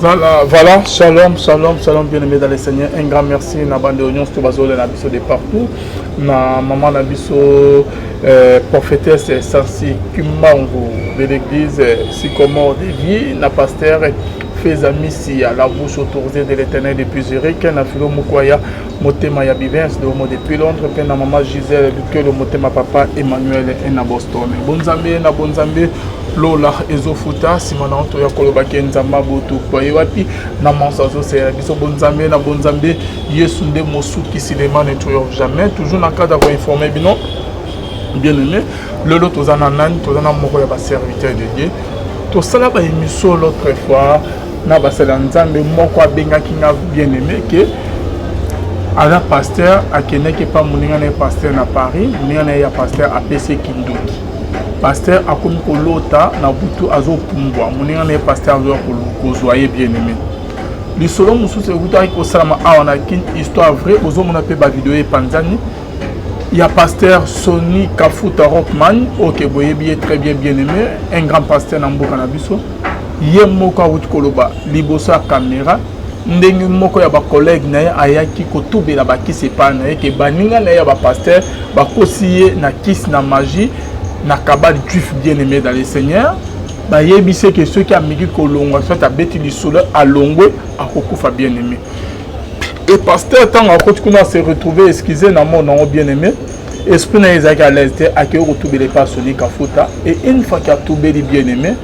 Voilà, shalom, shalom, shalom, bien-aimés dans le Seigneur. Un grand merci à bande de Oignon, de partout. Na maman Nabiso, prophétesse Sansi Kumango de l'église Sycomore de vie, na pasteur fait amis à la bouche autorisée de l'éternel depuis Zurich, na philo Mukwaya, Motema Yabivens, de Homo depuis Londres, puis na maman Gisèle, que le Motema papa Emmanuel et na Boston. Bonzambe, Lola ezofuta simana to ya koloba kenzamba botu kwa yewapi na mansazo c'est biso bonzambe na bonzambe yesu nde mosuki silema ne toujours jamais toujours na cadre pour informer bino bien aimé lolo tozana nani tozana moko ya ba serviteur de Dieu to sala ba émission l'autre fois na ba sala nzambe moko abenga kinga bien aimé que ala pasteur akeneke pa muninga na pasteur na Paris muninga na ya pasteur APC Kindoki pasteur a comme kolota na butu azo pumbwa muninga na pasteur azo kozoyer bien aimé li solo musu se buta ko salama awana kin histoire vraie ozo mona pe ba vidéo e panzani il y a pasteur Sonny Kafuta Rockman OK boyebi très bien aimé un grand pasteur na mboka na biso ye moko awuti koloba liboso ya caméra ndenge moko ya ba collègue na ye ayaki kotubela ba kisi pa na ye ke baninga na ya ba pasteur ba kosiye na kiss na magie na kabal juif bien-aimé dans le Seigneur, bah yebise que ceux qui a mis kolongo soit à beti lisolo à longwe à kokufa bien-aimé. Et pasteur tant à côté qu'on a se retrouver excusez na mon nom bien-aimé, esprit na Isaac à l'aise à que retrouver les pas Sonny Kafuta et une fois qu'il a tombé les bien-aimé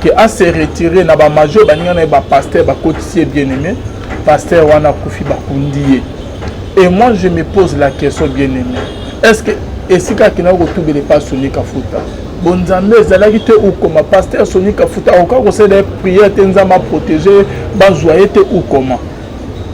que a se retiré na ba major ba ninga na ba pasteur ba cotiser bien-aimé, pasteur wana kufi ba kundiye. Et moi je me pose la question bien-aimé. Est-ce que et si quelqu'un a retrouvé les pas Sonny Kafuta bonzambe ezalaki te ou comment pasteur Sonny Kafuta encore conseil de prière tenzama protéger ba joyer te ou comment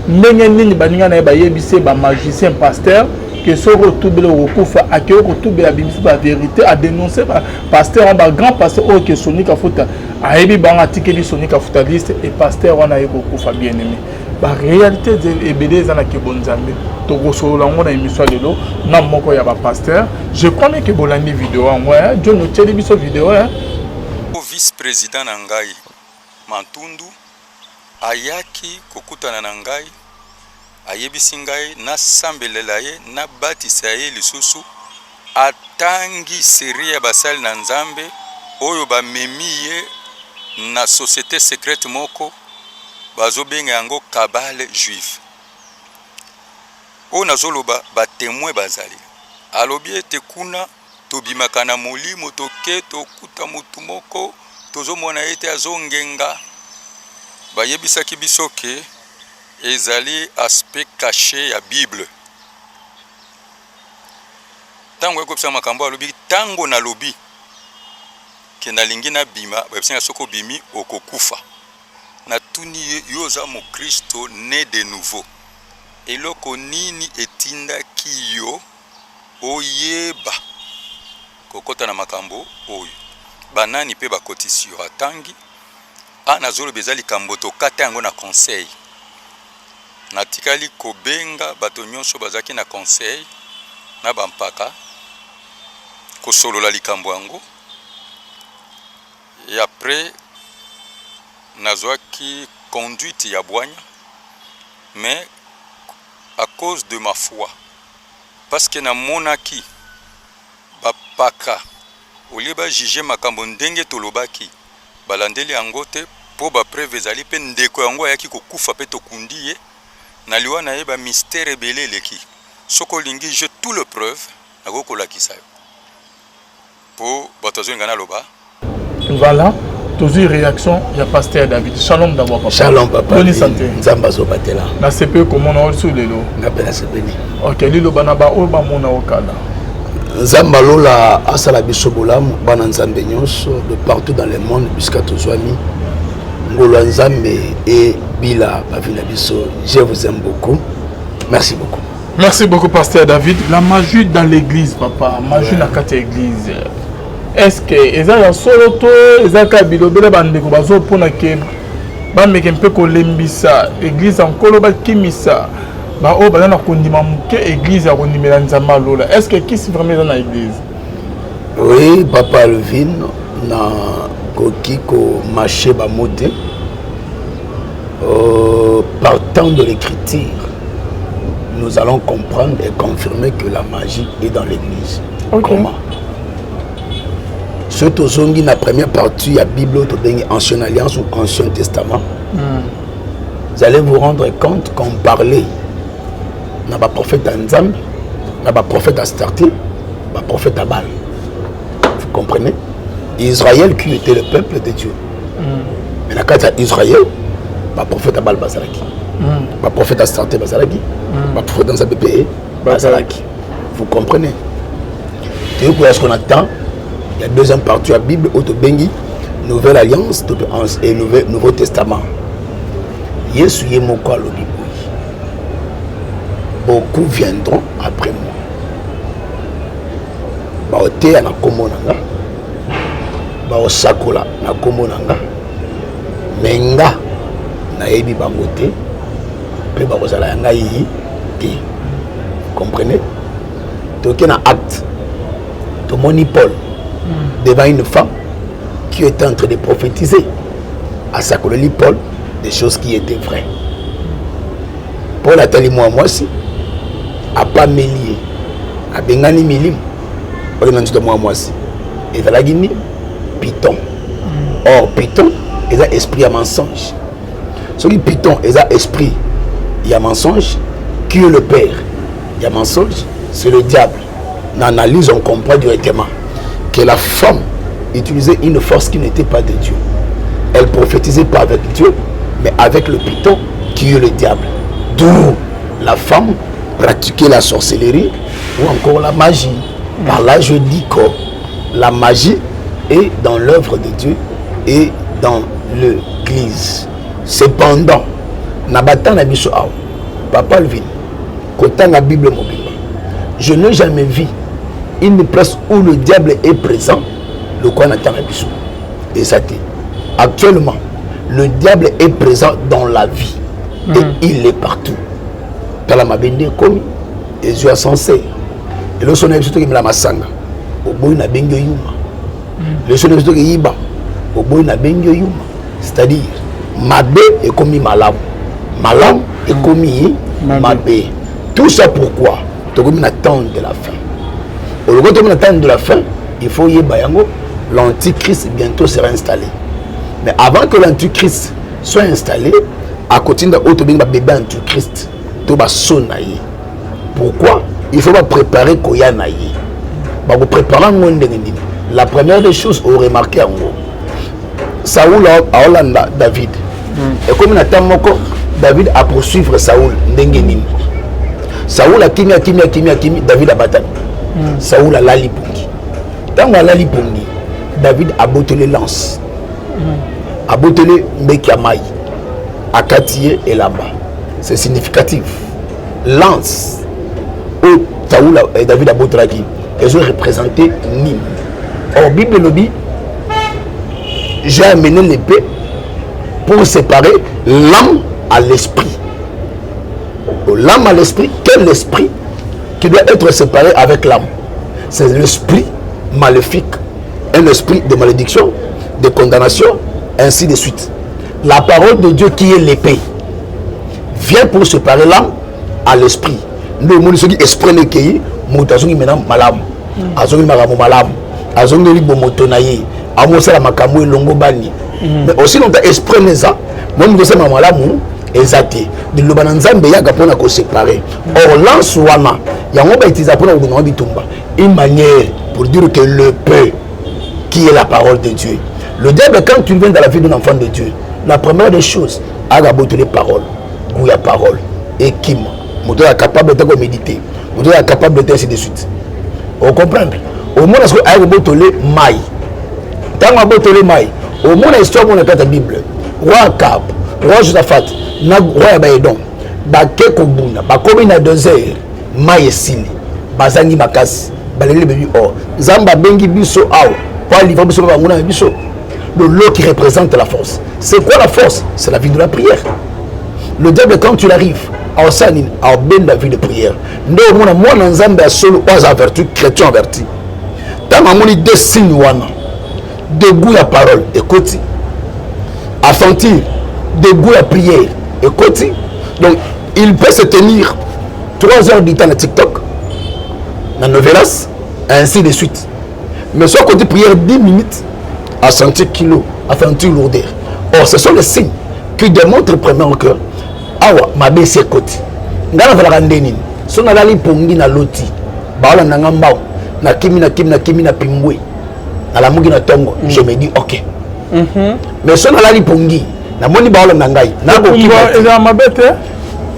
ndenge nini baninga na ba yebise ba magicien pasteur que so retrouver le recouf a que retrouver la bimisi ba vérité à dénoncer ba pasteur en ba grand pasteur o que Sonny Kafuta a yebi banga tikeli Sonny Kafuta liste et pasteur wana yeko kufa bien aimé ba réalité de ebele za na ke bonzambe to ko la ngona émission lelo na moko ya ba pasteur je connais que bolandi vidéo en moi John no teli biso vidéo au vice-président na ngai Mantundu ayaki kokutana na ngai ayebisi ngai na sambelela ye na batisa ye lisusu atangi série ya basali na nzambe oyo ba memi ye na société secrète moko bazobenga yango kabale juif o nazoloba ba témoin bazali alobi ete kuna tobimaka na molimo toke tokuta mutu moko tozomona ete azongenga bayebisaki biso ke ezali aspect caché ya Bible tango ekopesa makambo alobi tango na lobi ke nalingi na bima bayebisinga soko bimi okokufa na tuni yoza mo Kristo né de nouveau eloko nini etindaki yo oyeba kokota na makambo oyo banani pe bakotisi yo atangi anazolo bezali kambo tokata yango na conseil natikali kobenga bato nyonso bazaki na conseil na bampaka kosolola likambo yango et après nazwaki conduite ya bwanya mais à cause de ma foi parce que na monaki bapaka oliba juger makambo ndenge tolobaki balandeli yango te po ba preuve ezali pe ndeko yango ayaki kokufa pe tokundi ye na liwa na ye ba mystère ebele eleki soko lingi je tout le preuve nakokolakisa yo po bato azolinga na loba voilà toujours réaction il y a pasteur David shalom d'abord papa shalom papa bonne santé nzamba zo batela na CP comment on sur lelo na pela sebeni OK lilo bana ba o ba mona okala nzamba lola asala biso bolamu bana nzambe nyonso de partout dans le monde jusqu'à tozwami ngolo nzambe et bila bavina biso je vous aime beaucoup merci beaucoup pasteur David la magie dans l'église papa magie na kati église est-ce que ezala solo to ezaka bilobele bandeko bazopona ke bameke mpe kolembisa église encore bakimisa ba o bana kondima muke église ya kondimela nzamba lola est-ce que kisi vraiment dans l'église oui papa Levin na koki ko marché ba moté Partant de l'écriture, nous allons comprendre et confirmer que la magie est dans l'église. Comment? Ce tozongi la première partie de la Bible, Ancienne Alliance ou Ancien Testament, vous allez vous rendre compte qu'on parlait n'a pas prophète Nzambe, n'a pas prophète Astarté, pas prophète Abal. Vous comprenez? Israël qui était le peuple de Dieu. Mais la carte d'Israël, pas prophète Abal Bazalaki, pas prophète Astarté Bazalaki, pas prophète Nzambe Bazalaki. Vous comprenez? C'est pour ce qu'on attend. Il y a deuxième partie de la Bible, Autobengi, Nouvelle Alliance et Nouveau Testament. Yesu Yemoko à l'Obiboui. Beaucoup viendront après moi. Baote na komonanga. Baosakola na komonanga. Menga na ebi bangote. Pe bakozala yanga yi te. Comprenez? Toke na acte. Tomoni Paul devant une femme qui était en train de prophétiser à Sakololi Paul des choses qui étaient vraies. Paul a tellement moi aussi a pas mêlé a bengani milim on a dit moi aussi et ça la guini Python. Or Python est un esprit à mensonge. Celui Python est un esprit il y a mensonge qui est le père. Il y a mensonge, c'est le diable. Dans l'analyse on comprend directement que la femme utilisait une force qui n'était pas de Dieu. Elle prophétisait pas avec Dieu, mais avec le Python qui est le diable. D'où la femme pratiquait la sorcellerie ou encore la magie. Par là, je dis que la magie est dans l'œuvre de Dieu et dans l'église. Cependant, Papa Lvin, côté la Bible mobile, je n'ai jamais vu une place où le diable est présent, le quoi n'attend et ça t'est. Actuellement, le diable est présent dans la vie et il est partout. Dans la mabende comme les yeux censés. Et le son est surtout qui me la masanga. Au bout na bengo yuma. Le son est surtout qui yiba. Au bout na bengo yuma. C'est-à-dire, mabé est commis malam. Malam est commis mabé. Tout ça pourquoi? Tu as attendre de la fin. Au lieu de attendre de la fin, il faut y bayango. L'antichrist bientôt sera installé. Mais avant que l'antichrist soit installé, à côté de l'autre bébé antichrist, tout va sonner. Pourquoi? Il faut préparer Koyanaï. La première des choses, on remarque en gros. Saoul a Hollanda David. Et comme on attend David a poursuivre Saoul. Saoul a kimi, David a battu. Saoul a lalipungi. Tant que lalipungi, David a botté les lances. A botté les Mekiamai. A Katié et là-bas. C'est significatif. Lance. Où Saoul et David a botté la qui. Ils ont représenté Nîmes. Or, Bible nous dit, j'ai amené l'épée pour séparer l'âme à l'esprit. L'âme à l'esprit, quel esprit qui doit être séparé avec l'âme? C'est l'esprit maléfique, un esprit de malédiction, de condamnation, ainsi de suite. La parole de Dieu qui est l'épée vient pour séparer l'âme à l'esprit. Nous, nous sommes esprit de qui nous sommes maintenant malam, azongi magamu malam, azongi libo motonaye, amosa la makamu longo bani. Mais aussi nous avons esprit neza, moi nous sommes malamu. Exacté. De l'Obananzambe yaga pona ko séparer. Or lance wana yango ba utiliser pona ko bitumba. Une manière pour dire que le peu qui est la parole de Dieu. Le diable quand tu viens dans la vie d'un enfant de Dieu, la première des choses, aga boter les paroles, gouya parole et kim. Moto est capable de méditer. Moto est capable de ainsi de suite. On comprend. Au moins est-ce que aga boter les mailles. Tant aga boter les mailles. Au moins histoire mon la Bible. Roi Cap, roi Josaphat. Na roi baidon bake kobuna bakomi na 2 heures maye sili bazangi makasi balele bebi or zamba bengi biso aw pa livre biso ba ngona biso le lot qui représente la force. C'est quoi la force? C'est la vie de la prière. Le diable quand tu arrives à sanine à ben la vie de prière ndo mona mwana nzambe a solo pas en vertu chrétien en vertu tant mamoni deux signes wana de goût la parole écoute à sentir de goût à prière. Et côté, donc il peut se tenir 3 heures du temps à TikTok, dans Novelas, ainsi de suite. Mais soit côté prière 10 minutes, à sentir kilo, à sentir lourdeur. Or, ce sont les signes qui démontrent vraiment que awa ma baissé côté. Ngana vala ndeni. So na lali pongi na loti. Baala na ngambao. Na kimi na pingwe. Na la mugi na tongo. Je me dis ok. Mais so na lali pongi. Na moni baala na ngai. Na ko kimi. Et là ma bête.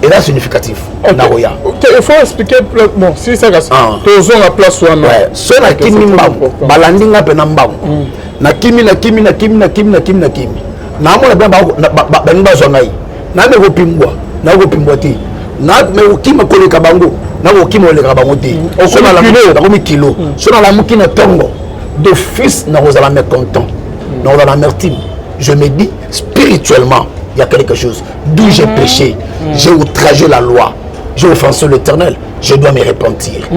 Et là significatif. Na roya. Il faut expliquer bon si ça casse. Toujours la place wana. Ouais. So na kimi mbao. Balandi nga pe na mbao. Na kimi. Na mona bien ba zo ngai. Na me ko pingwa. Na ko pingwa ti. Na me ukima koleka bango na ukima koleka bango te so na la kilo na komi kilo so na la mukina tongo de fils na rozala mécontent na rozala amertume. Je me dis spirituellement il y a quelque chose d'où j'ai péché, j'ai outragé la loi, j'ai offensé l'Éternel, je dois me repentir.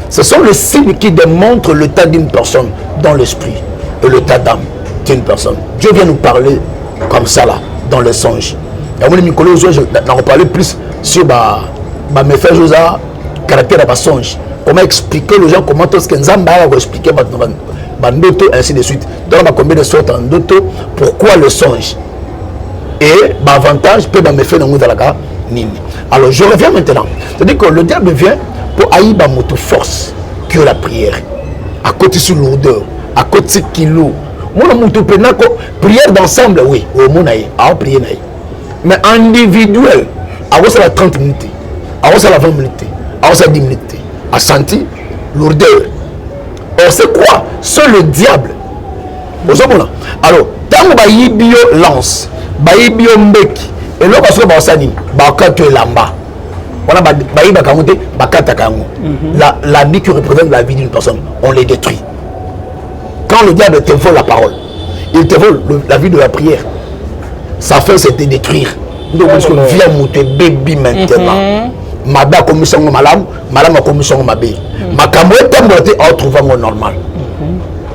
Ce sont les signes qui démontrent l'état d'une personne dans l'esprit et l'état d'âme d'une personne. Dieu vient nous parler comme ça là dans les songes. Et moi, je n'en parler plus sur mes faits, caractère de songe. Comment expliquer aux gens comment est-ce que nous avons expliqué ainsi de suite. Donc, on a combien de sortes en d'autres, pourquoi le songe et l'avantage peut me faire dans la nini. Alors, je reviens maintenant. C'est-à-dire que le diable vient pour haïr notre force, que la prière. À côté sur lourdeur, à côté kilo. Moi, prière d'ensemble, oui, au monde, à prier. Mais individuel, à la 30 minutes, à la 20 minutes, à 10 minutes, à sentir lourdeur. Or, c'est quoi? C'est le diable. Alors, tant que tu lance, tu mbeki, et là, parce que tu es là-bas. La vie qui représente la vie d'une personne, on les détruit. Quand le diable te vole la parole, il te vole la vie de la prière. Ça fait c'est te détruire. Donc, viens monter bébé maintenant. Maba commission malam, malam a commission mabé. Ma camoufle temboté en trouvant mon normal.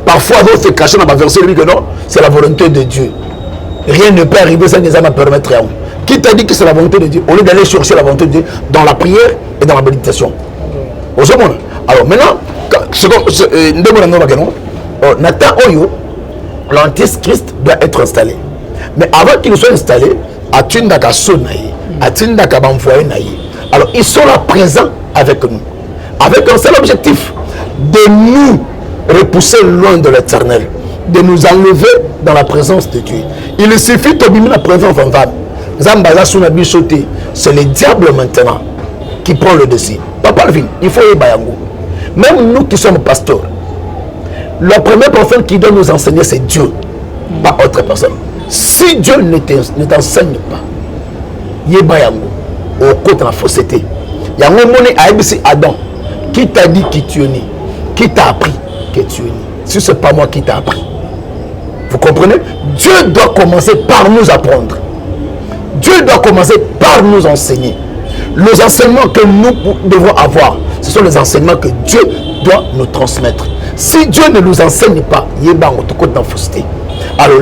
Parfois, on se cache dans ma verset, lui que non, c'est la volonté de Dieu. Rien ne peut arriver sans que ça me permette rien. Qui t'a dit que c'est la volonté de Dieu? Au lieu d'aller chercher la volonté de Dieu dans la prière et dans la méditation. Alors maintenant, Nathan Oyo, l'antichrist doit être installé. Mais avant qu'il soit installé, alors ils sont là présents avec nous. Avec un seul objectif, de nous repousser loin de l'Éternel, de nous enlever dans la présence de Dieu. Il suffit de la présence en femme. C'est le diable maintenant qui prend le dessus. Papa, il faut y bayango. Même nous qui sommes pasteurs, la première personne qui doit nous enseigner, c'est Dieu, pas autre personne. Si Dieu ne t'enseigne pas, Yebayango, au côté de la fausseté, il y a un moment à Adam, qui t'a dit que tu es né, qui t'a appris que tu es né. Si ce n'est pas moi qui t'a appris. Vous comprenez? Dieu doit commencer par nous apprendre. Dieu doit commencer par nous enseigner. Les enseignements que nous devons avoir, ce sont les enseignements que Dieu doit nous transmettre. Si Dieu ne nous enseigne pas, Yebayango, au côté de la fausseté. Alors,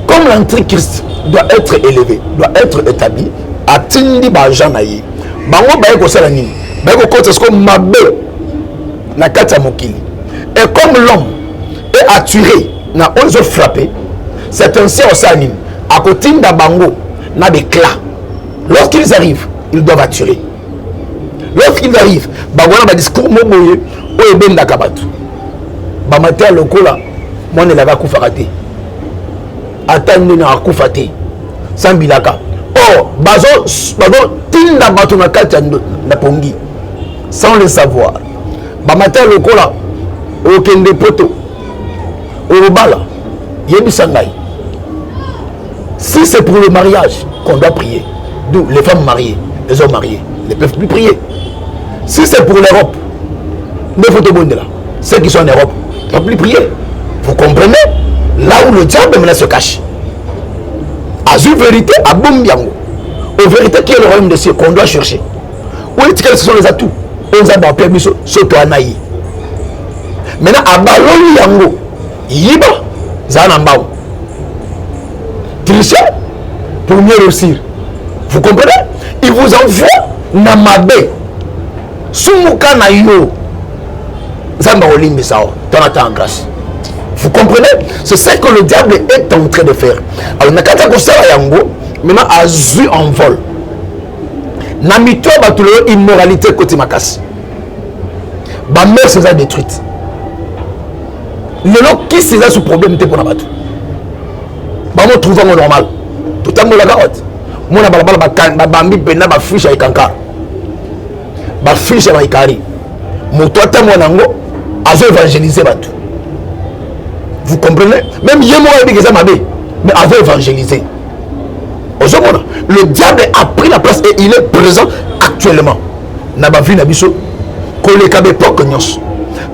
comme l'antichrist doit être élevé, doit être établi, atteindre Bajanaï, Bango Bayeko Salani, Bayeko Kotesko Mabé, Nakata Mokili. Et comme l'homme est attiré, n'a osé frapper, c'est ainsi au Sanin, à côté de Bango, n'a des clats. Lorsqu'ils arrivent, ils doivent attirer. Lorsqu'ils arrivent, Bango n'a pas discours Moboye, ou Ben Nakabatu. Bamatea lokola moi ne l'a pas farate attendre na kufate sambilaka oh bazo tinda bato na kati na pongi sans le savoir bamatea lokola okende poto obala yebisa ngai. Si c'est pour le mariage qu'on doit prier, d'où les femmes mariées, les hommes mariés ne peuvent plus prier. Si c'est pour l'Europe, ne faut pas là. Ceux qui sont en Europe ne peuvent plus prier. Vous comprenez? Là où le diable maintenant se cache. À une vérité, à Bombiango. Aux vérités qui est le royaume de Dieu qu'on doit chercher. Où est-ce que ce sont les atouts? On a permis ce que Anaï. Maintenant, à Balon Yango, Yiba, Zanambao. tricher pour mieux réussir. Vous comprenez? Il vous envoie Namabé. Sumuka na yo. Zamba olimbe sao. T'en attends en grâce. Vous comprenez? C'est ça que le diable est en train de faire. Alors, nakata kosala yango, maintenant a zu en vol. Namito batulo immoralité côté makasi. Ba mère c'est détruite. Le lot qui c'est là ce problème pour la bateau. Ba mo trouver normal. Tout à la carotte. Mon balabala ba bambi pena ba fiche avec kankar. Ba fiche avec ikari. Moto ata monango azo évangéliser bateau. Vous comprenez? Même Yemo a dit que ça m'a dit, mais avait évangélisé. Le diable a pris la place et il est présent actuellement. N'a pas vu Nabiso que les cabés pas cognos.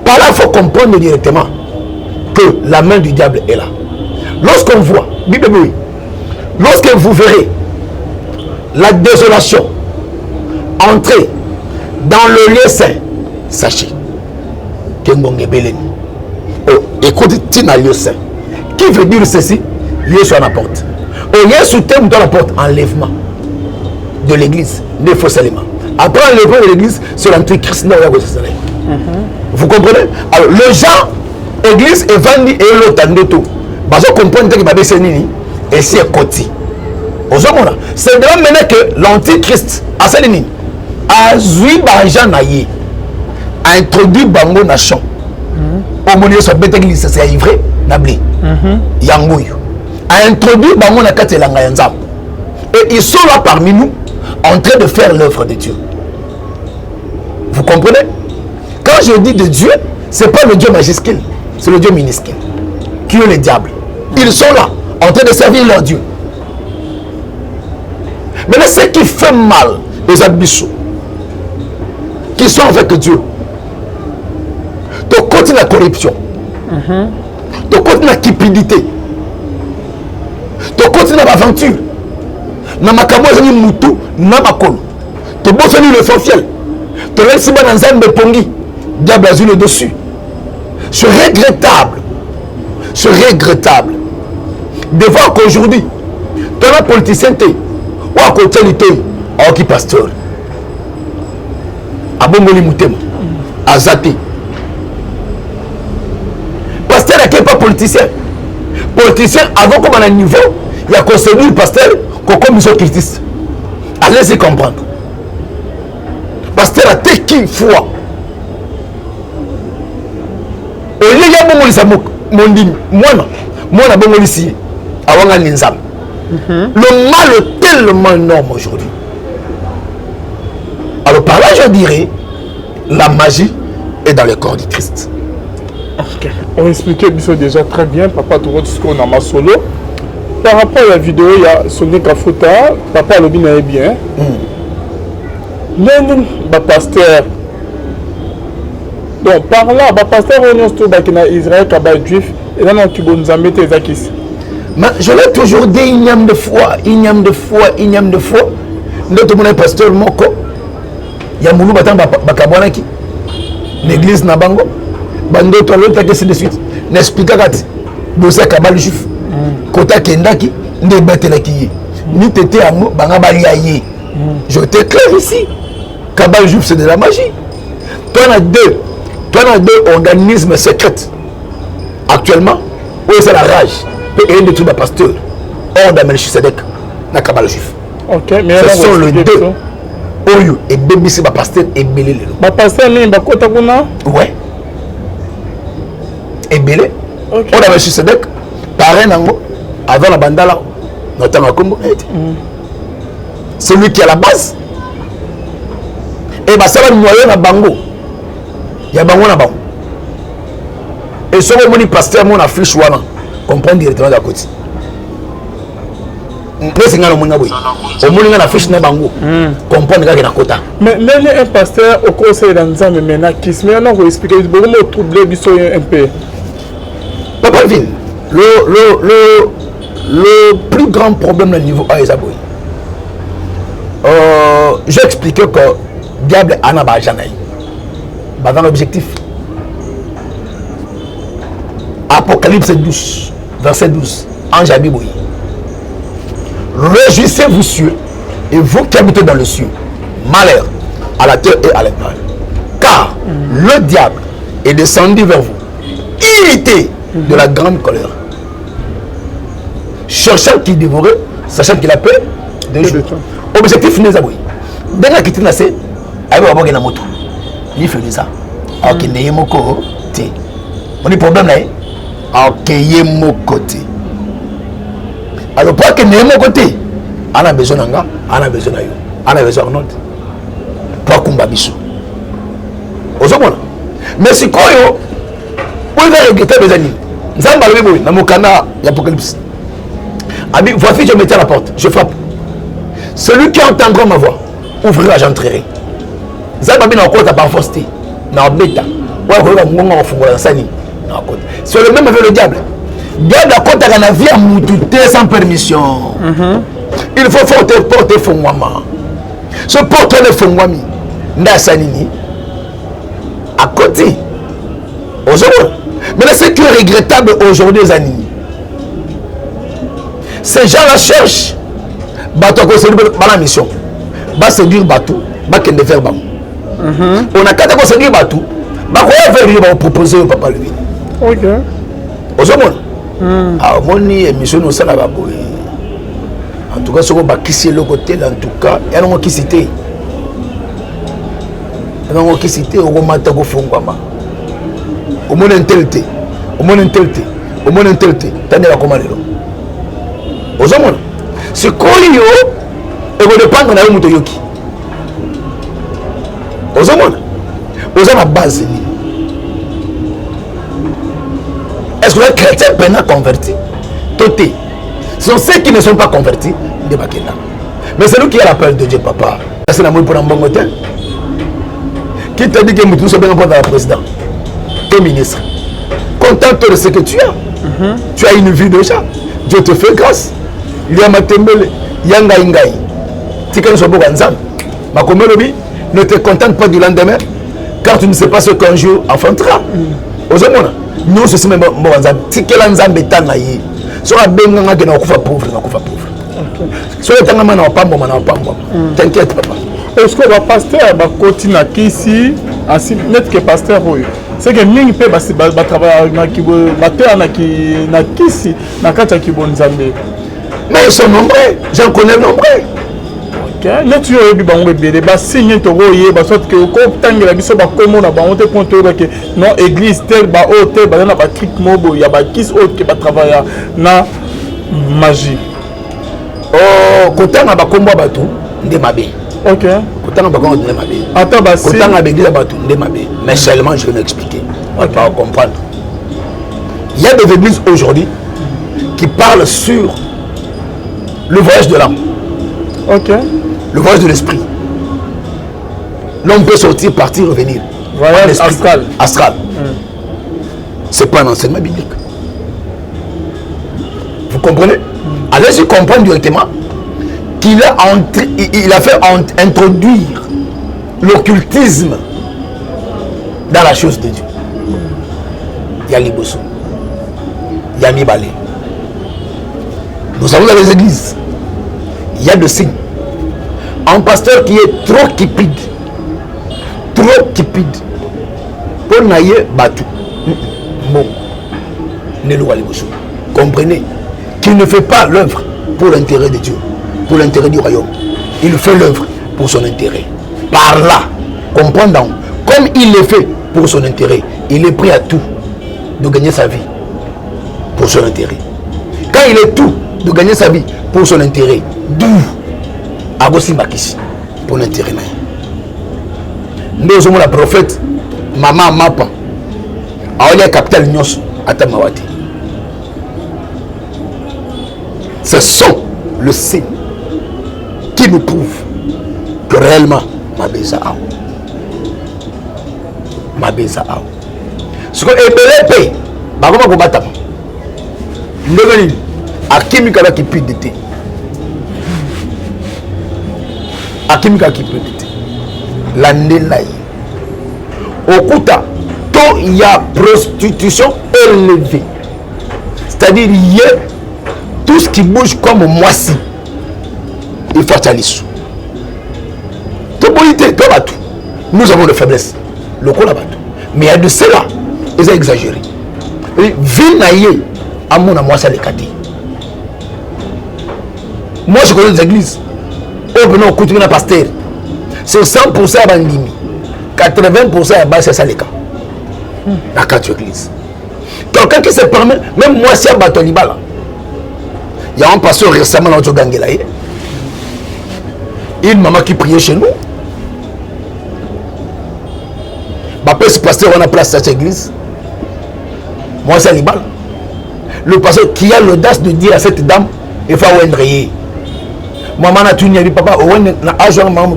Par là, il faut comprendre directement que la main du diable est là. Lorsqu'on voit, lorsque vous verrez la désolation entrer dans le lieu saint, sachez que Mbonge Beleni. Écoute, Tina lieu saint. Qui veut dire ceci? Lieu sur la porte. Et lieu sous thème dans la porte, enlèvement de l'église, des faux éléments. Après l'enlèvement de l'église, c'est l'antichrist. Vous comprenez? Alors, le genre, église est vendu et l'autre en tout. Parce qu'on comprend que Babé Sénini et c'est Koti. C'est de la manière que l'antichrist a Sénini a zui Banjan Naye a introduit Bango Nation. Au milieu de cette église, c'est ivré, Nabli. Yangoyo a introduit Bango Nakate Langayanzam. Et ils sont là parmi nous en train de faire l'œuvre de Dieu. Vous comprenez? Quand je dis de Dieu, ce n'est pas le Dieu majuscule, c'est le Dieu minuscule, qui est le diable. Ils sont là, en train de servir leur Dieu. Maintenant, ce qui fait mal, les abissous, qui sont avec Dieu, tu continues la corruption, tu continues la cupidité, tu continues l'aventure. Namakamo zani mutu namakolo. Tu bosses l'essentiel. Tu laisses dans Nzambe pongi. Diable a le dessus. C'est regrettable. C'est regrettable de voir qu'aujourd'hui, tu as un politicien ou à côté de toi, qui pasteur. Abongoli Moutema. Azati. Pasteur n'est pas politicien. Politicien, avant comme à un niveau, il y a concevoir le pasteur comme ils sont critiques. Allez-y comprendre. Pasteur a été qui foi. Et il y a bon mon dit moi na bon ici avant un nzam. Le mal est tellement énorme aujourd'hui. Alors par là je dirais la magie est dans le corps du Christ. Ok. On expliquait déjà très bien papa tout ce qu'on a ma solo. Par rapport à la vidéo, il y a Sonia Kafuta, papa le bien bien. Même le pasteur. Donc par là, le pasteur on est Israël, Kaba juif, et là on a Nzambe Tezakis. Mais je l'ai toujours dit igname de foi. Notre mon pasteur Moko, il y a Moulou Batan Bakabwanaki, l'église Nabango, Bando Toilette, ainsi de suite. N'explique pas que Bosa Kabal juif. Kota Kendaki, ne batelaki. Ni tété amo, banga baliaye. Je t'éclaire ici. Kabal juif, c'est de la magie. Toi, on a deux organismes secrets. Actuellement, où c'est la rage. Et un de tous les pasteurs. Hors d'Amelchisedek, na Kabal juif. Ok, mais ce sont les deux. Oyo et Bébissi, pasteur et Belé. Pasteur, mais Bakota Kuna? Ouais. Et Belé. Hors d'Amelchisedek, pareil, nango. Avant la bandala, notamment comme c'est lui qui est à la base. Et bah ça va noyer na bango. Il y a bango na bango. Et ce que mon pasteur mon affiche wana comprendre directement de côté. Mais ngalo mon naboy. Au mon ngana affiche na bango. Comprendre que na kota. Mais un pasteur au conseil dans Nzambe maintenant qui se met à nous expliquer beaucoup de troubles biso un peu. Papa Vin, le plus grand problème au niveau A est Zaboui. J'ai expliqué que le diable a un bajanaï. Dans l'objectif. Apocalypse 12, verset 12. Ange Abiboui. réjouissez-vous cieux, et vous qui habitez dans le ciel, malheur à la terre et à l'étoile. Car le diable est descendu vers vous, irrité de la grande colère, cherchant qui dévorer, sachant qu'il a peur de jours. Objectif n'est pas oui. Dès que tu n'as pas, il va y moto. Il fait ça. Alors qu'il n'y a pas de côté. On a un problème là. Alors qu'il y a mon côté. Alors pour qu'il n'y ait pas de côté, on a besoin d'un gars, on a besoin d'un yo, on a besoin d'un autre. Pour qu'on babissou. Mais si quoi yo, pour le regretter les amis. Nous avons parlé dans mon canal l'Apocalypse. Voici, je mettais à la porte, je frappe. Celui qui entendra ma voix, ouvrira, j'entrerai. Ça va bien encore par force. C'est le même avec le diable. Le diable a compté à la vie à moutouté sans permission. Il faut porter Fongwama. Ce porteur de Fongwami, Ndasanini, à côté. Mais ce qui est regrettable aujourd'hui, Zanini, ces gens-là cherchent bateau à la mission. Va séduire bateau, va qu'elle faire bam. On a qu'à séduire bateau, va faire proposer au papa lui. Ok. Ah, mon émission nous ça là en tout cas, ce qu'on va quitter le côté, en tout cas, il y a un qui cité. Il y a un qui cité au moment où on fait au monde intelligent, au monde intelligent, au monde intelligent. T'as dit la commande là. Aux hommes, c'est quoi yo? Et vous dépendez de la motoyoki. Aux hommes, la base. Est-ce que les chrétiens peuvent convertir? Toté. Ce sont ceux qui ne sont pas convertis, débarquez là. Mais c'est nous qui a la peur de Dieu, papa. C'est l'amour pour un bon côté. Qui t'a dit que nous sommes bien pour la président? Ton ministre. Contente de ce que tu as. Tu as une vie déjà. Dieu te fait grâce. Il y a Matembele, Yanga Ingaï. Tu connais ce beau Ganzam. Ma commune, ne te contente pas du lendemain, car tu ne sais pas ce qu'un jour enfantera. Aux hommes, nous, c'est même bon Ganzam. Si quel Ganzam est en aïe, sur la benga qui n'a pas pauvre, n'a pas pauvre. Sur le temps, on n'a pas bon, t'inquiète, papa. Est-ce que le pasteur va continuer ici, ainsi net que pasteur, c'est que ming peut travailler na terre na kisi na kata kibonzambe. Mais ils sont nombreux, j'en connais nombreux. Ok, net yo yebi bango bébé ba signe to roye ba sorte que ko tangela biso ba komo na ba on te compte que non église tel ba hôtel ba na ba clique mobo ya ba kis autre que ba travailler na magie. Oh, kota na ba kombo ba tout ndé mabé. Ok. Mais seulement je vais m'expliquer. On va comprendre. Il y a des églises aujourd'hui qui parlent sur le voyage de l'âme. Ok. Le voyage de l'esprit. L'homme peut sortir, partir, revenir. Voyage astral. Astral. C'est pas un enseignement biblique. Vous comprenez? Allez-y comprendre directement qu'il a fait introduire l'occultisme dans la chose de Dieu. Il y a Liboso, il y a Mibale. Nous avons dans les églises, il y a des signes. Un pasteur qui est trop cupide, pour naïe Batou, bon, Nelou Liboso. Comprenez qu'il ne fait pas l'œuvre pour l'intérêt de Dieu, pour l'intérêt du royaume. Il fait l'œuvre pour son intérêt. Par là, comprenant, comme il le fait pour son intérêt, il est prêt à tout de gagner sa vie pour son intérêt. Quand il est tout de gagner sa vie pour son intérêt, d'où Agossi Bakissi pour l'intérêt. Nous sommes la prophète, maman Mapa, à la capitale Nyos, à Tamawati. Ce sont le signe qui nous prouve que réellement Mabeza a. Mabeza a. Ce que Ebelepe, Bagoma Gobatama, Ndeveni, Akimika qui pue de thé. Akimika qui pue de thé. L'Andelai. Okuta, il y a prostitution élevée. C'est-à-dire, il y a tout ce qui bouge comme moisi de faire Tchalisou. Nous avons des faiblesses. Le coup là-bas. Mais il y a de cela, ils ont exagéré. Vinaye, à mon amour, ça les kati. Moi, je connais des églises. Oh, ben non, écoutez, pasteur. C'est 100% à Bandimi. 80% à base, c'est ça les cas. La carte église. Quelqu'un qui se permet, même moi, si à Batoliba là, il y a un pasteur récemment dans le Gangela. Une maman qui priait chez nous. Ce pasteur, on a place cette église. Moi, c'est Libal. Le pasteur qui a l'audace de dire à cette dame, il faut enrayer. Maman a tout dit, papa, on a agent maman,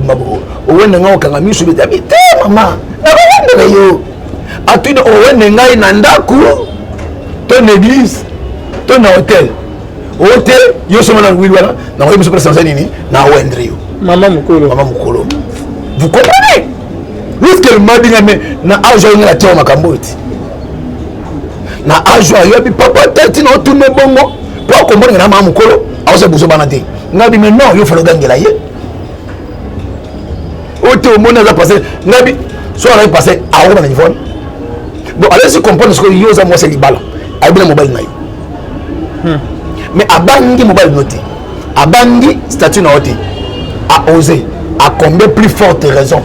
on a kangami sur le tapis. Maman, on a enrayer. A tout dit, on a enrayer nandaku, ton église, ton hôtel. Hôtel, yo sommes dans le Wilwana, dans le Monsieur Sanzanini, na enrayer. Maman Mukolo. Maman Mukolo. Vous comprenez? Lorsque m'a dit na ajo ngala tio makamboti na ajo yo bi papa tati na tourne bongo pour comprendre na maman Mukolo a se buso banate ngabi mais non yo falo gangela ye ote o mona za passer ngabi so ala passer a o na niveau bon allez-y comprendre ce que yo za moi c'est libala a bien mobile na yo mais abangi mobile noté abangi statut na oté a osé à combien plus forte raison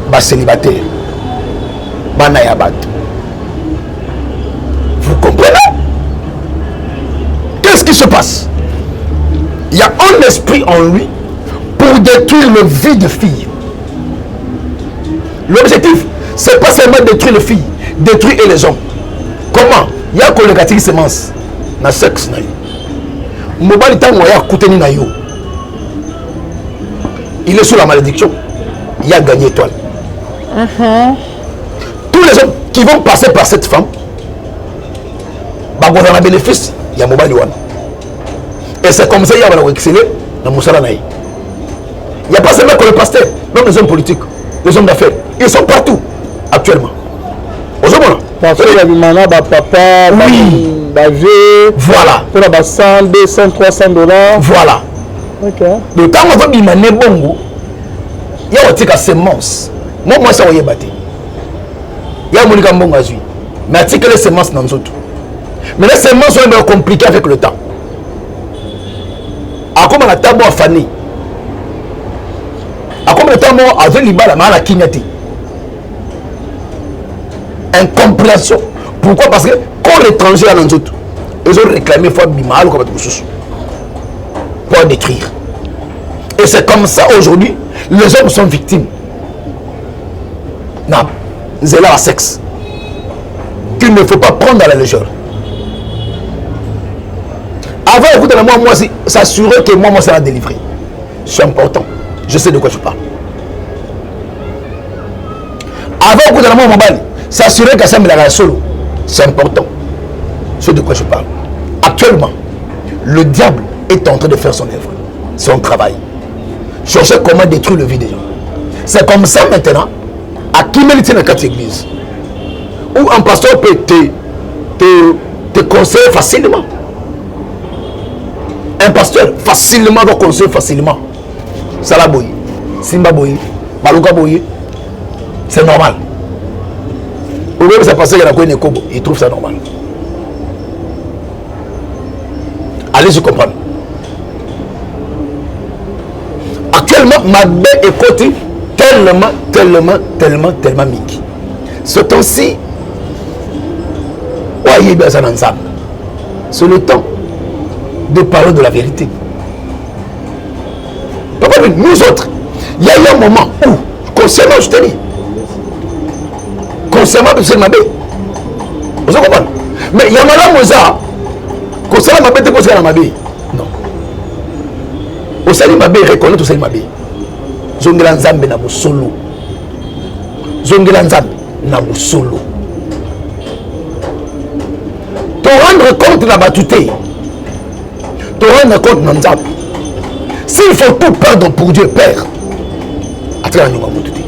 bas célibataire banayabat. Vous comprenez? Qu'est-ce qui se passe? Il y a un esprit en lui pour détruire le vie de fille. L'objectif, c'est pas seulement détruire les filles, détruire les hommes. Comment? Il y a un négatif semence dans le sexe. Il est sous la malédiction. Il a gagné étoile. Tous les hommes qui vont passer par cette femme, dans le bénéfice, il y a mobile one. Et c'est comme ça qu'il y a exceller dans Moussala Naï. Il n'y a pas seulement que le pasteur, même les hommes politiques, les hommes d'affaires, ils sont partout actuellement. Aux hommes parce que il y a papa, oui, voilà. Pour la 100, 200, 300 $. Voilà. Ok. Le temps où il y a un bongo, il y a une semence. Moi, ça va y battre. Il y a un monika mbongo azui. Mais il y a les semences dans nous. Mais les semences sont compliquées avec le temps. A comme la table à Fanny. A comme le temps à Zeliba, la mala kinyati. Incompréhension. Pourquoi? Parce que quand l'étranger a dans nous, ils ont réclamé faut bimal comme tout pour détruire. Et c'est comme ça aujourd'hui, les hommes sont victimes. Non, c'est là à sexe. Qu'il ne faut pas prendre à la légère. Avant, écoutez, moi, s'assurer que moi, ça va délivrer. C'est important. Je sais de quoi je parle. Avant, écoutez, moi, s'assurer que ça me la solo. C'est important. Je sais de quoi je parle. Actuellement, le diable est en train de faire son œuvre, son travail. Chercher comment détruire le vie des gens. C'est comme ça maintenant, à qui mérite dans quatre églises, où un pasteur peut te conseiller facilement. Un pasteur facilement va conseiller facilement. Salaboyi, Simba Boyi, Malouka Boyi, c'est normal. Ou même ça pasteur qui a une Kobo, il trouve ça normal. Allez-y comprendre. Actuellement, ma baie est côté tellement miki. Ce temps-ci, c'est le temps de parler de la vérité. Papa, nous autres, il y a eu un moment où, concernant, je te dis, concernant ma baie, vous comprenez? Mais il y a un moment où concernant ma baie, tu penses à ma baie? Non. Au salut ma baie, reconnaître au salut ma baie. Zongela nzambe na musolo. Zongela nzambe na musolo. Te rendre compte de la batuté. Te rendre compte de nzambe. S'il faut tout perdre pour Dieu, Père. Attends, nous allons tout dire.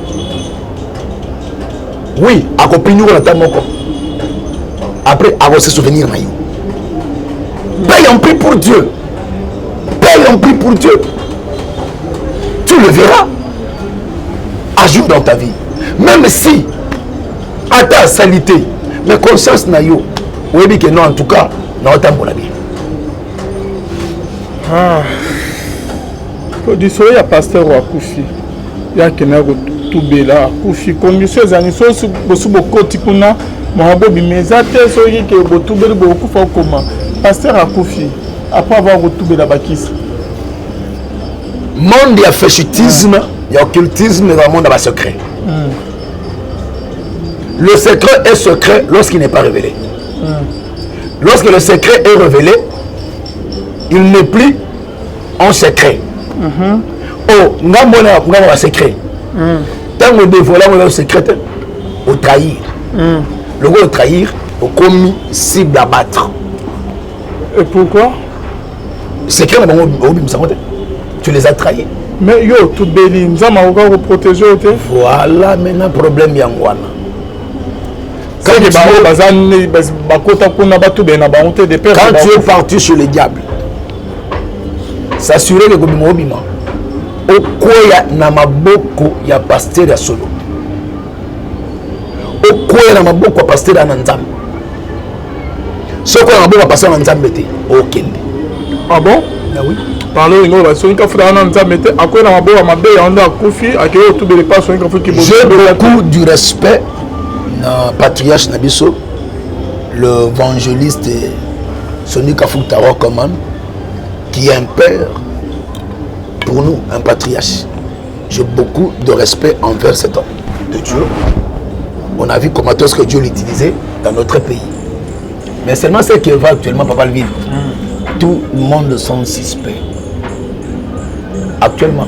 Oui, à copiner la table encore. Après, avoir se souvenir na yo. Paye un prix pour Dieu. Paye un prix pour Dieu. le verras à jour dans ta vie. Même si à ta salité, mais conscience na yo, oui que non en tout cas, na otambola bien. Ah. Du soleil à pasteur ou à Koufi. Il y a quelqu'un qui a Koufi. Comme je suis allé sur le côté de la mais à tel soleil qui est tout bel beaucoup fort comment. Pasteur à Koufi. Après avoir retrouvé la bâtisse. Monde a féchitisme, il y a occultisme, mais le monde a un secret. Le secret est secret lorsqu'il n'est pas révélé. Lorsque le secret est révélé, il n'est plus en secret. Oh, nous avons un secret. Tant que nous dévoilons le secret, au trahir. Le gros trahir, au commis cible à battre. Et pourquoi? Secret, tu les as trahis. Mais yo, tout béni, nous avons encore protéger. Voilà, maintenant, problème Yangwana. Quand tu es parti sur le diable, s'assurer que comme mobima okoya na maboko ya pasteur ya solo okoya na maboko ya pasteur ya nzambe soko na maboko ya pasteur na nzambe te okende. Ah bon? Ah oui. Parlons une autre sonika futa na nzambe te akoya na maboko ya mabe ya ndo akufi akeyo tout bele pas sonika fuki bo. J'ai beaucoup du respect na patriarche Nabiso, l'évangéliste Sonika Foutaro Command, qui est un père pour nous, un patriarche. J'ai beaucoup de respect envers cet homme de Dieu. On a vu comment est-ce que Dieu l'utilisait dans notre pays. Mais seulement ce qui va actuellement, Papa Leville, tout le monde sont suspects. Actuellement,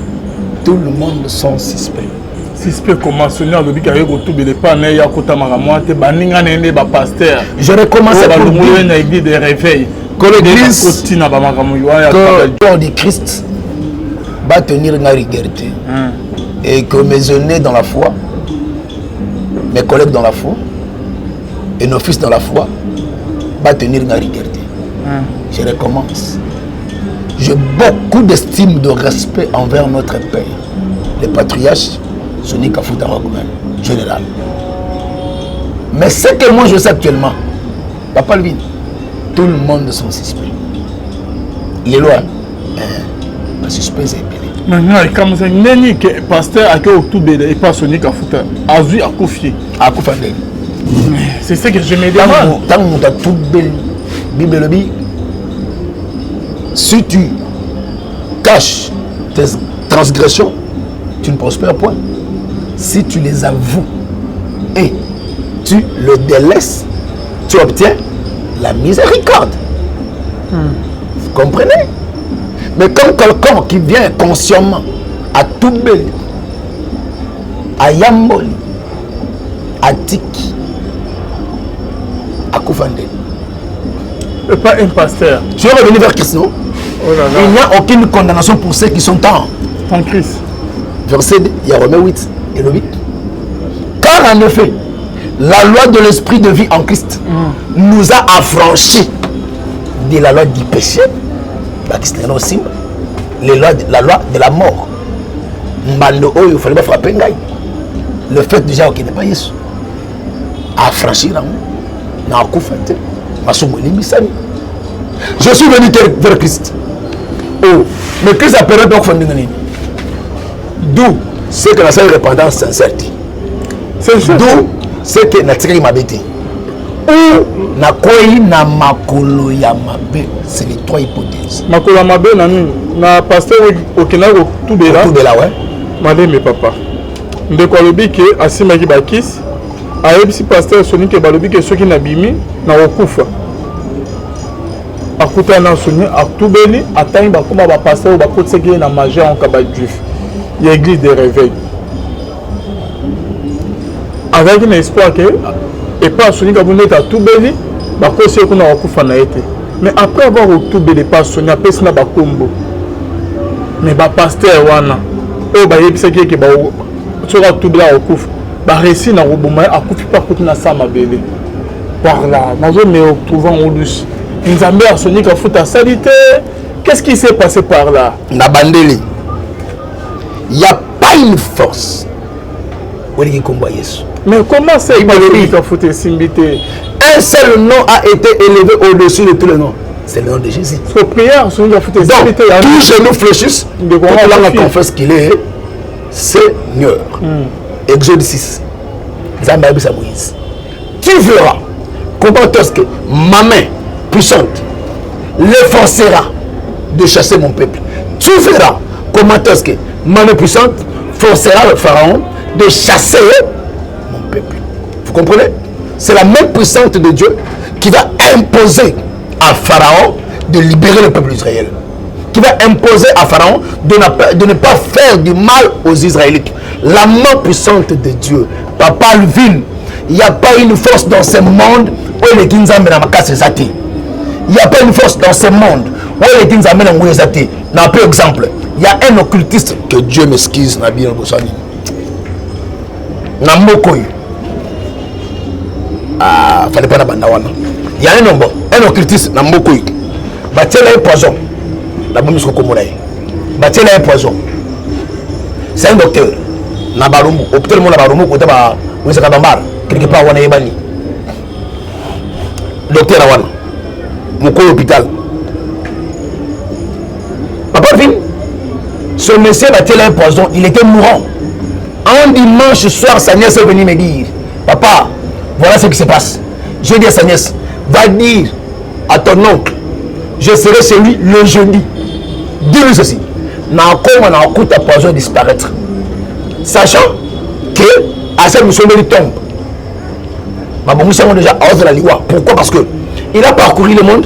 tout le monde sont suspects. Suspect comment sonner à l'objet avec tout bel pas né ya kota maramoite baninga nende ba pasteur. J'aurais commencé par le dire na église de réveil. Que l'église kotina ba maramu ya que le corps du Christ va tenir une rigueur. Et que mes aînés dans la foi, mes collègues dans la foi et nos fils dans la foi va tenir une rigueur. Je recommence. J'ai beaucoup d'estime, de respect envers notre père, les patriarches. Sonika Foutaro général. Mais ce que moi je sais actuellement, Papa Levin, tout le monde sont suspects. Les lois, les suspects sont épelés. Maintenant, comme ça, n'est que pasteur a que tout bel et pas Sonika Foutaro. Azui a confié. A confié. C'est ce que je me demande. Tant que tu as tout bel, Bible, si tu caches tes transgressions, tu ne prospères point. Si tu les avoues et tu le délaisses, tu obtiens la miséricorde. Vous comprenez? Mais comme quelqu'un qui vient consciemment à Toubeli, à Yamboli, à Tiki, à Koufandé. Et pas un pasteur. Tu es revenu vers Christ, non? Oh là là. Il n'y a aucune condamnation pour ceux qui sont en Christ. Verset 2, il y a Romains 8 et le 8. Car en effet, la loi de l'esprit de vie en Christ nous a affranchis de la loi du péché, la loi de la mort. Il fallait pas frapper. Le fait déjà qu'il n'est pas Jésus. Affranchir je suis venu vers Christ. Oh, mais Christ a perdu donc d'où c'est que la seule repentance sincère. D'où c'est que la tiré m'a bêté. Ou na koi na makolo ya mabe. C'est les trois hypothèses. Makolo ya mabe na pasteur okenako tout bela. Tout bela ouais. Madame et papa. Ndeko alobi ke asimaki bakisi. Ayebisi pasteur soni ke balobi ke soki na bimi na okufa. Akuta na soni atubeli atangi bakoma ba pasteur ba kotseki na majeur en kaba juif. Il y a l'église de réveil. Avec un espoir que et pas soni ka boneta atubeli ba kosi ko na okufa na ete. Mais après avoir otubeli pas soni apesi na bakombo. Mais ba pasteur wana o ba yebisa ke ba soka atubela okufa. Ba récit na roboma akufi pas kuti na sama bele. Par là, nazo me trouvant au luce. Nzambe a soni ka futa salité. Qu'est-ce qui s'est passé par là? Na bandeli. Il n'y a pas une force. Mais comment c'est un seul nom a été élevé au-dessus de tous les noms. C'est le nom de Jésus. Donc, tous genoux fléchissent. On confesse qu'il est Seigneur. Exode 6. Moïse. Tu verras comment est-ce que ma main puissante l'efforcera de chasser mon peuple. Tu verras comment est-ce que ma main puissante forcera le pharaon de chasser mon peuple. Vous comprenez? C'est la main puissante de Dieu qui va imposer à Pharaon de libérer le peuple d'Israël. Qui va imposer à Pharaon de ne pas faire du mal aux Israélites. La main puissante de Dieu. Papa Alvin, il n'y a pas une force dans ce monde où les Kinzambe na makase zati. Il n'y a pas une force dans ce monde où les Kinzambe na ngouye zati. N'a pas exemple. Il y a un occultiste que Dieu m'excuse na bien bosani. Na mokoy. Ah, fallait pas na bandawana. Il y a un occultiste na mokoy. Batiela un poison. La bombe sur Komoraï. Batiela un poison. C'est un docteur. Na barumu. Hôpital mon na barumu côté ba on se kadambar. Quelque part wana yebani. Docteur wana. Moko hôpital. Papa Vin. Ce monsieur batiela un poison, il était mourant. Un dimanche soir, sa nièce est venue me dire, papa, voilà ce qui se passe. J'ai dit à sa nièce, va dire à ton oncle, je serai chez lui le jeudi. Dis-lui ceci. Comment on a coûté à poison disparaître. Sachant que à cette mission il tombe. Ma bon, nous sommes déjà à de la Liwa. Pourquoi? Parce que il a parcouru le monde.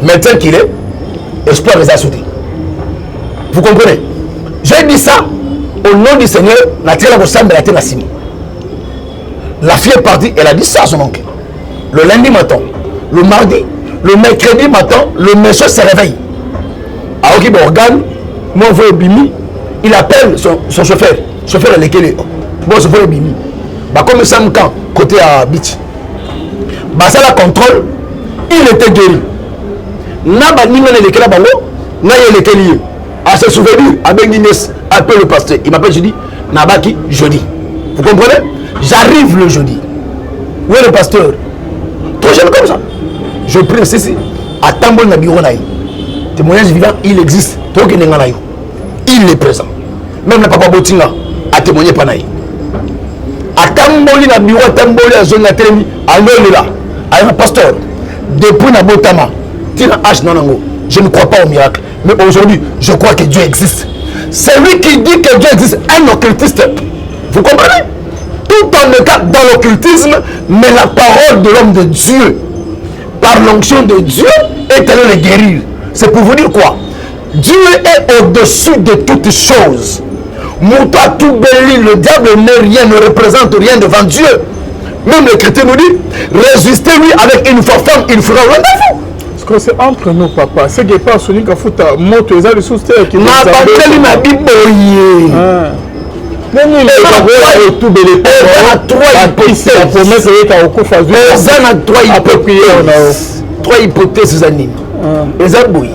Maintenant qu'il est, espoir les a sautés. Vous comprenez? J'ai dit ça au nom du Seigneur. La fille est partie, elle a dit ça à son oncle. Le lundi matin, le mardi, le mercredi matin, le monsieur se réveille. Alors qu'il organe, moi je Bimi, il appelle son chauffeur. Chauffeur à l'équilibre. Bon, je veux Bimi. Bah, comme ça, côté à Beach. Bah, ça la contrôle, il était guéri. N'a pas ni même l'équilibre, n'a pas l'équilibre. À se souvenir, avec Inès, appelle le pasteur. Il m'appelle jeudi, Nabaki, jeudi. Vous comprenez? J'arrive le jeudi. Où est le pasteur? Trop jeune comme ça. Je prie ici, à Tambol Nabiro Naï. Témoignage vivant, il existe. Il est présent. Même le papa Botinga a témoigné par Naï. À Tamboli Nabiro, Tamboli, à Zone Télémi, à Noël, à un pasteur. Depuis Nabotama, Tina H. Nanango. Je ne crois pas au miracle. Mais aujourd'hui, je crois que Dieu existe. C'est lui qui dit que Dieu existe, un occultiste. Vous comprenez? Tout en état dans l'occultisme, mais la parole de l'homme de Dieu, par l'onction de Dieu, est allée les guérir. C'est pour vous dire quoi? Dieu est au-dessus de toutes choses. Mouta tout béli, le diable n'est rien, ne représente rien devant Dieu. Même les chrétiens nous disent, résistez-lui avec une force ferme, il fera rien de vous. Parce que c'est entre nous, papa. Ce qui est pas celui qui a foutu à moto, ils ont les sous-terres qui n'a pas tellement ma Bible. Trois hypothèses animes. Les abouilles.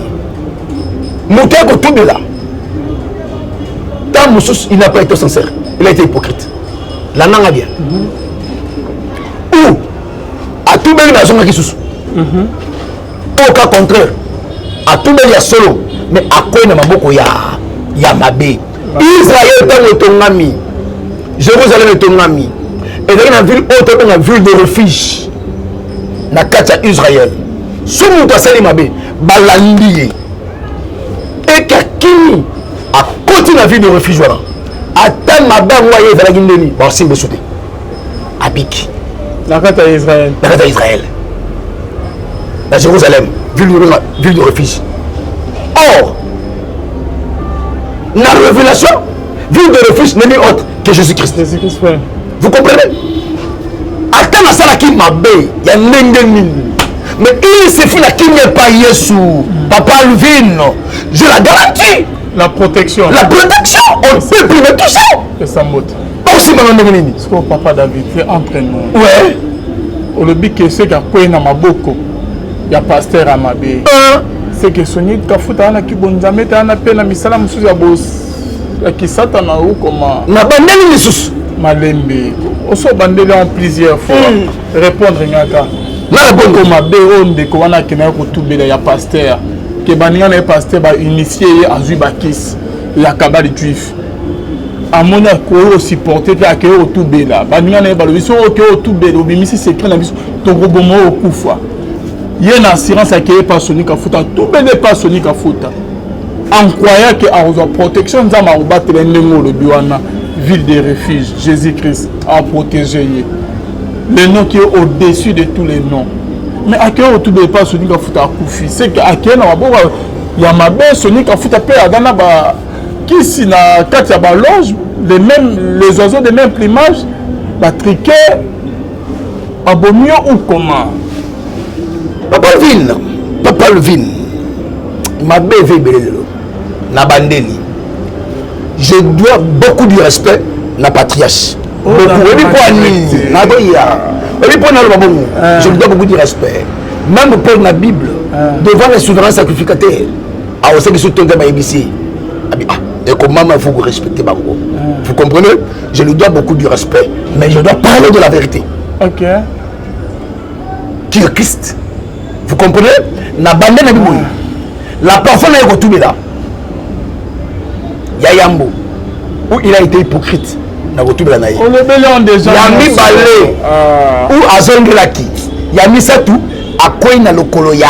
Monter que tout de là. Tant Moussous, il n'a pas été sincère. Il a été hypocrite. La langue a bien. Ou à tout bel maison qui sous. Au cas contraire, à tout bel solo. Mais à quoi il n'y a pas beaucoup ya mabé. Israël est ton ami. Jérusalem est ton ami. Et dans la ville haute, dans la ville de refuge. Na katia Israël. Si nous avons sali mabé, balandi. Et kakini à côté de la ville de refuge voilà. Attends ma belle moyenne de la Guinée. Bon, si me sauter. Abik. La katia Israël. La katia Israël. La Jérusalem, ville de refuge. Or, la révélation, ville de refuge n'est ni autre que Jésus-Christ. Jésus-Christ, ouais. Vous comprenez? Attends la salle qui m'a bé, il y a n'engeni. Mais il suffit la qui n'est pas Yesu, Papa Alvin, je la garantis. La protection. La protection, on peut priver tout ça. Et ça monte. Aussi, maman n'engeni. Parce que Papa David, c'est entre nous. Ouais. Au lobby que c'est qu'à quoi il y a maboko. Il y a pasteur à Mabé. C'est que Sony Kafuta a qui bonzame ta na pena misala musuzi ya boss qui satana ou comment na bandeli lisusu malembe oso bandeli en plusieurs fois répondre ngaka na bongo mabe onde ko wana kena ko tubela ya pasteur ke baninga na pasteur ba initié azui bakis ya kabali juif amona ko supporter pe akeo tubela baninga na ba biso o tubela obimisi secret na biso to robomo okufa ye na assurance akeye pas sonika futa tubele pas sonika futa en croyant que a protection nzama obatela ndengo lobi wana ville de refuge Jésus-Christ a protégé le nom qui est au-dessus de tous les noms mais akeo tubele pas sonika futa akufi c'est que akena wabo ya mabe sonika futa pe agana ba kisi na kati ya ba loge les oiseaux de même plumage ba triquet abomio ou comment Papa Levin ma bébé belelo na bandeli je dois beaucoup de respect na patriarche beaucoup oui pour nini na doya oui pour na babongo je dois beaucoup de respect même pour la Bible devant les souverains sacrificateurs a aussi que ce ton de ABC et comment il faut respecter bango vous comprenez je lui dois beaucoup de respect mais je dois parler de la vérité OK qui est Christ. Vous comprenez? Na bande na biboui. La personne est retombée là. Yayambo. Où il a été hypocrite. Na retombé là naïe. On le bélion déjà. Yami balé. Où azongelaki. Yami ça tout. A quoi na lokolo ya.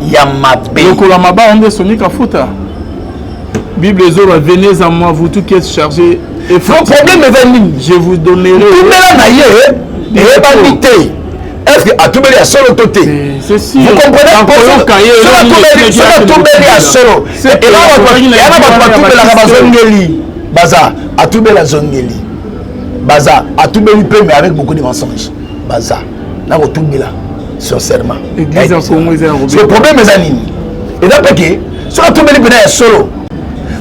Yamabe. Lokolo maba on est sonika futa. Bible zoro venez à moi vous tous qui êtes chargés. Et le problème est venu. Je vous donnerai. Tout là naïe. Et bandité. Est-ce que à tout bel à solo toté? C'est sûr. Vous comprenez? Sur la tout bel à solo. Et là, il y a tout bel à zongeli. Baza, à tout bel à zongeli. Baza, à tout bel mais avec beaucoup de mensonges. Baza, là, tout bel sincèrement. Le problème est anime. Et là, parce que sur la tout bel à solo.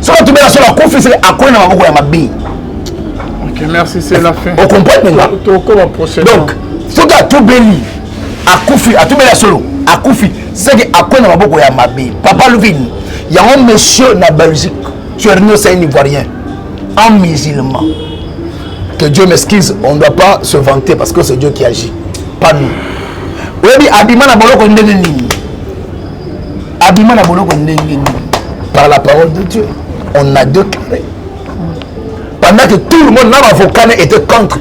Sur la tout bel à solo, confesser à quoi on va ma bille. Ok, merci, c'est la fin. On comprend maintenant. Donc, ce gars tout béni à Koufi, à tout béni à solo, à Koufi, c'est que à quoi n'a pas beaucoup à Mabi. Papa Levin, il y a un monsieur na Belgique, tu es nous c'est un Ivoirien, un musulman. Que Dieu m'excuse, on ne doit pas se vanter parce que c'est Dieu qui agit, pas nous. Oui, Abima na bolo kondeni. Abima na bolo kondeni. Par la parole de Dieu, on a déclaré. Pendant que tout le monde, l'avocat était contre.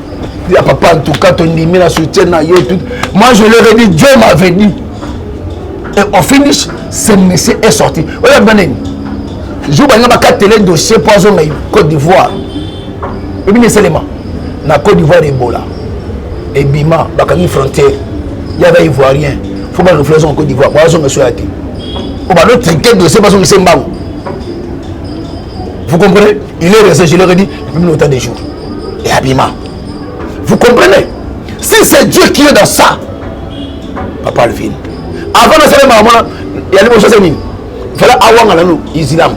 Papa, en tout cas, ton ennemi la soutient. Moi, je leur ai dit, Dieu m'avait dit. Et au finish, ce monsieur est sorti. Je vous ai télé dossier poison Côte d'Ivoire. Et bien, c'est la Côte d'Ivoire Ebola. Et Bima, Bakani frontière. Il y avait Ivoirien. Il faut pas réfléchir en Côte d'Ivoire. Poison monsieur a été. On va le trinquer dossier parce que c'est Mbang. Vous comprenez? Il est resté, je leur ai dit, depuis autant de jours. Et Abima. Vous comprenez? Si c'est Dieu qui est dans ça, Papa Levin. Avant de faire maman, il y a des choses à dire. Il fallait avoir un islam.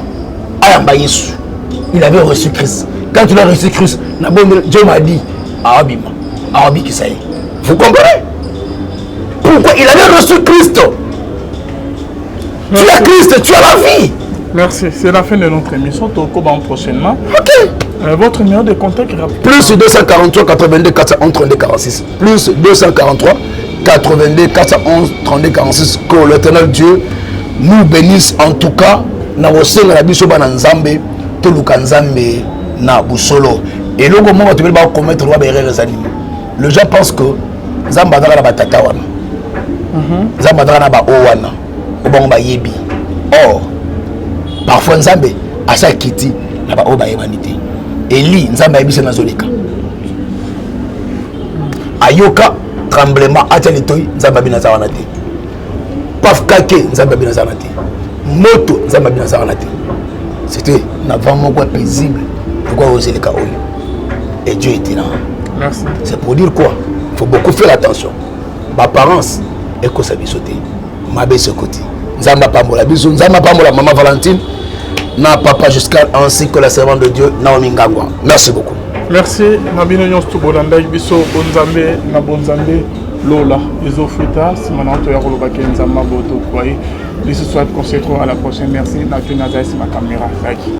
Il avait reçu Christ. Quand il a reçu Christ, Dieu m'a dit, Abima, Abi qui ça y est. Vous comprenez? Pourquoi il avait reçu Christ? Tu as Christ, tu as la vie. Merci, c'est la fin de notre émission. Tokoban prochainement. Ok. Votre numéro de contact est rapide. Plus 243 82 411 32 46. Plus 243 82 411 32 46. Que l'éternel Dieu nous bénisse en tout cas. Na wosenga na biso bana nzambe to luka nzambe na busolo. Et le moment où tu vas commettre roi berere zanima. Les gens pensent que nzamba dara na batata wana. Nzamba dara na ba owana. Obongo ba yebi. Or parfois nzambe asa kiti na ba oba yebanité. Eli nzambe ayebisa nazoleka ayoka tremblement ateli toy nzambe abina za wana te paf kake nzambe abina za wana te moto nzambe abina za wana te c'était na vraiment quoi paisible pourquoi oser les kaoli et Dieu était là. Merci. C'est pour dire quoi? Il faut beaucoup faire attention. Ma parence est que ça bisoté ma baisse côté nzambe pambola biso nzambe pambola maman Valentine na papa jusqu'à ainsi que la servante de Dieu Naomi Ngangwa. Merci beaucoup. Merci. Nabino nyonsto bolanda biso bonzambe na bonzambe lola ezofita simana to ya koloba kenza maboto kwai. This is what conséquent à la prochaine. Merci. Na tu nazai ma caméra.